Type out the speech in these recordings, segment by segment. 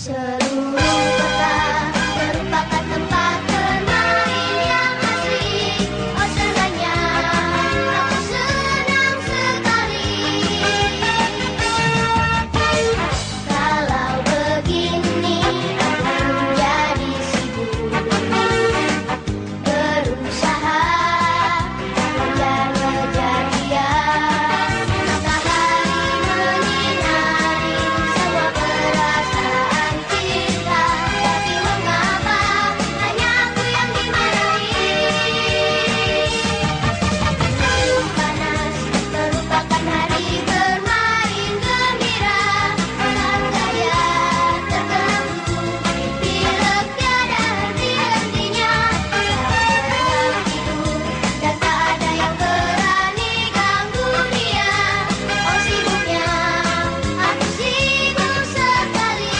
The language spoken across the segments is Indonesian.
Seluruh kota merupakan tempat bermain yang asik. Oh senangnya, aku senang sekali. Kalau begini aku jadi sibuk berusaha dan kejadian. Matahari menyinari semua perasaan cinta, tapi mengapa hanya aku yang dimarahi? Musim panas merupakan hari bermain gembira. Saat saya terbelenggu, pilek tiada henti-hentinya. Saya tidur dan tak ada yang berani ganggu dia. Oh sibuknya, aku sibuk sekali.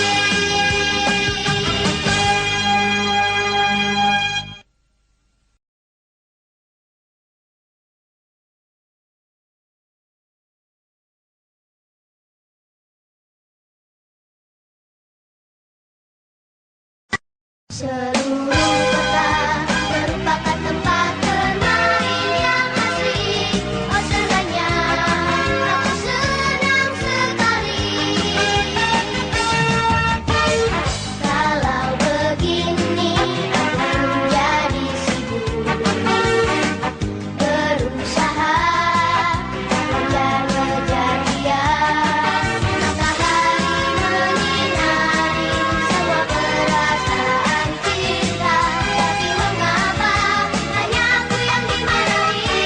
Seluruh kota merupakan tempat bermain yang asik. Oh senangnya, aku senang sekali. Kalau begini aku jadi sibuk berusaha dan kejadian. Matahari menyinari semua perasaan cinta, tapi mengapa hanya aku yang dimarahi?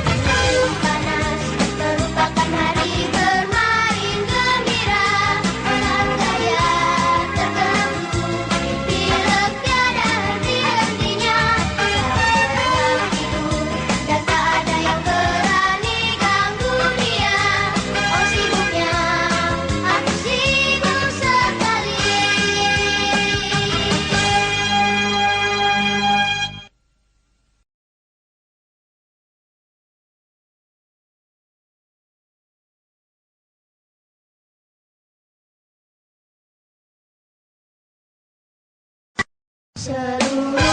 Musim panas merupakan hari bermain gembira. Saat saya terbelenggu, pilek tiada henti-hentinya. Saya tidur dan tak ada yang berani ganggu dia. Oh sibuknya, aku sibuk sekali. Seluruh